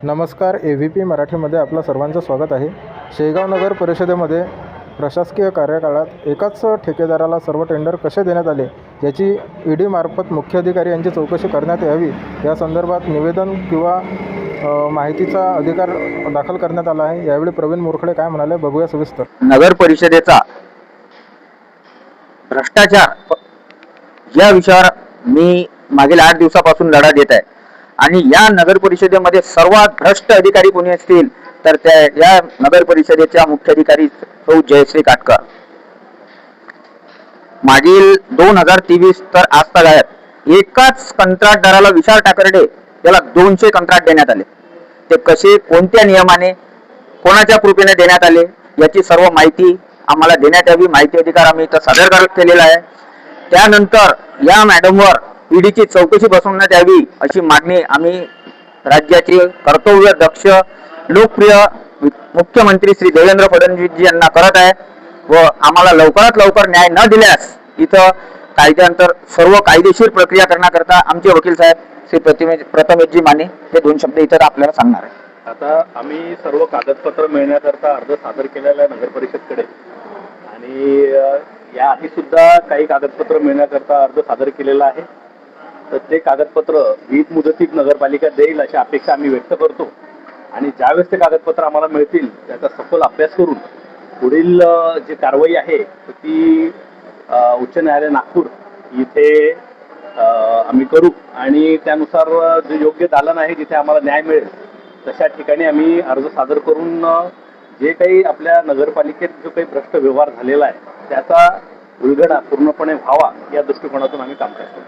नमस्कार. AVP मराठीमध्ये आपलं सर्वांचं स्वागत आहे. शेगाव नगर परिषदेमध्ये प्रशासकीय कार्यकाळात एकाच ठेकेदाराला सर्व टेंडर कसे देण्यात आले याची ED मार्फत मुख्याधिकारी यांची चौकशी करण्यात यावी या संदर्भात निवेदन किंवा माहितीचा अधिकार दाखल करण्यात आला आहे. यावेळी प्रवीण मोरखडे काय म्हणाले बघूया सविस्तर. नगर परिषदेचा भ्रष्टाचार या विषयावर मी मागील 8 दिवसापासून लढा देत आहे आणि या नगर परिषदेमध्ये सर्वात भ्रष्ट अधिकारी कोणी असतील तर त्या या नगर परिषदेच्या मुख्याधिकारी सौ जयश्री काटकर. मागील 2023 तर आज तक आहेत एकाच कंत्राटदाराला विशाल ठाकरडे याला 200 कंत्राट देण्यात आले. ते कसे कोणत्या नियमाने कोणाच्या कृपेने देण्यात आले याची सर्व माहिती आम्हाला देण्यात यावी. माहिती अधिकार आम्ही इथं सादर केलेला आहे. त्यानंतर या मॅडमवर ईडीची चौकशी बसवण्यात यावी अशी मागणी आम्ही राज्याचे कर्तव्य दक्ष लोकप्रिय मुख्यमंत्री श्री देवेंद्र फडणवीस यांना करत आहे व आम्हाला लवकरात लवकर न्याय न दिल्यास इथं कायद्यानंतर सर्व कायदेशीर प्रक्रिया करण्याकरता आमचे वकील साहेब श्री प्रथमेशजी माने हे 2 शब्द इथं आपल्याला सांगणार आहे. आता आम्ही सर्व कागदपत्र मिळण्याकरता अर्ज सादर केलेला आहे नगर परिषदकडे आणि याआधी सुद्धा काही कागदपत्र मिळण्याकरता अर्ज सादर केलेला आहे. तर ते कागदपत्र वीज मुदतीत नगरपालिका देईल अशी अपेक्षा आम्ही व्यक्त करतो आणि ज्यावेळेस ते कागदपत्र आम्हाला मिळतील त्याचा सखोल अभ्यास करून पुढील जी कारवाई आहे ती उच्च न्यायालय नागपूर इथे आम्ही करू आणि त्यानुसार जे योग्य दालन आहे जिथे आम्हाला न्याय मिळेल तशा ठिकाणी आम्ही अर्ज सादर करून जे काही आपल्या नगरपालिकेत जो काही भ्रष्ट व्यवहार झालेला आहे त्याचा उलगडा पूर्णपणे व्हावा या दृष्टिकोनातून आम्ही काम करतो.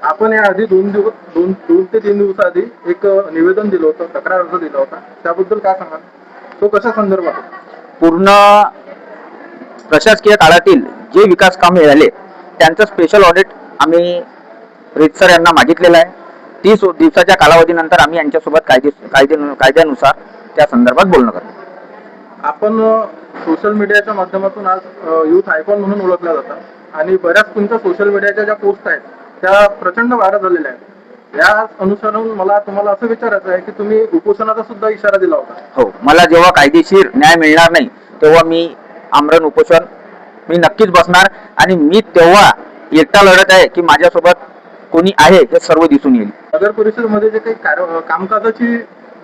आपण याआधी 2 ते 3 दिवसाआधी एक निवेदन दिलं होतं, तक्रार अर्ज दिला होता, त्याबद्दल काय सांगाल? तो कशा संदर्भात? पूर्ण प्रशासकीय काळातील जे विकास कामे झाले त्यांचं स्पेशल ऑडिट आम्ही रीतसर यांना मागितलेलं आहे. 30 दिवसाच्या कालावधीनंतर आम्ही यांच्यासोबत कायद्यानुसार त्या संदर्भात बोलणं करतो. आपण सोशल मीडियाच्या माध्यमातून आज यूथ आयकॉन म्हणून ओळखल्या जातात आणि बऱ्याच तुमच्या सोशल मीडियाच्या ज्या पोस्ट आहेत त्या प्रचंड व्हायरल झालेल्या आहेत. या अनुसरून मला तुम्हाला असं विचारायचं आहे की तुम्ही उपोषणाचा सुद्धा इशारा दिला होता. हो, मला जेव्हा कायदेशीर न्याय मिळणार नाही तेव्हा मी आमरण उपोषण मी नक्कीच बसणार आणि मी तेव्हा एकटा लढत आहे की माझ्यासोबत कोणी आहे हे सर्व दिसून येईल. नगर परिषदेमध्ये जे काही कामकाजाची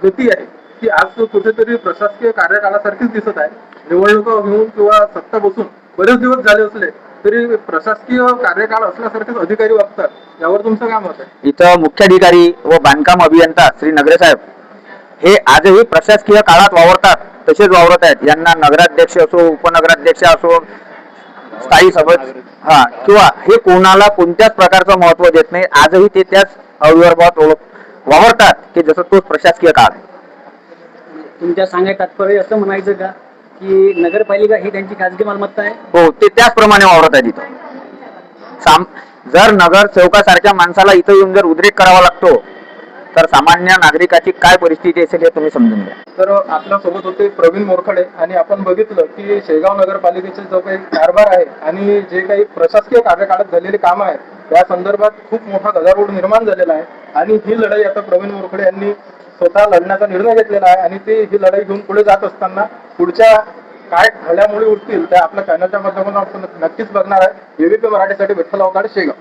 गती आहे ती आज कुठेतरी प्रशासकीय कार्यकाळासारखीच दिसत आहे. निवडणुका होऊन किंवा सत्ता बसून बरेच दिवस झाले असले तरी प्रशासकीय कार्यकाळ असल्यासारखेच अधिकारी वागतात. यावर तुमचं काय मत आहे? इथं मुख्याधिकारी व बांधकाम अभियंता श्री नगरे साहेब हे आजही प्रशासकीय काळात वावरतात तसेच वावरत आहेत. यांना नगराध्यक्ष असो उपनगराध्यक्ष असो स्थायी सभा किंवा हे कोणाला कोणत्याच प्रकारचं महत्व देत नाही. आजही ते त्याच अविर्भावात वावरतात की जसं तोच प्रशासकीय काळ. तुमच्या सांगाय तात्पर्य असं म्हणायचं का की नगरपालिका ही त्यांची खाजगी मालमत्ता आहे? हो, ते त्याचप्रमाणे वावरत आहेत इथं. जर नगरसेवकासारख्या माणसाला इथं येऊन जर उद्रेक करावा लागतो तर सामान्य नागरिकाची काय परिस्थिती असेल हे तुम्ही समजून घ्या. तर आपल्या सोबत होते प्रवीण मोरखडे आणि आपण बघितलं की शेगाव नगरपालिकेचे जो काही कारभार आहे आणि जे काही प्रशासकीय कार्यकाळात झालेली कामं आहेत त्या संदर्भात खूप मोठा गदारोळ निर्माण झालेला आहे आणि ही लढाई आता प्रवीण मोरखडे यांनी स्वतः लढण्याचा निर्णय घेतलेला आहे आणि ते ही लढाई घेऊन पुढे जात असताना पुढच्या काय घडामोडी उठतील त्या आपल्या चॅनलच्या माध्यमातून आपण नक्कीच बघणार आहे. AVP मराठीसाठी विठ्ठल अवताडे, शेगाव.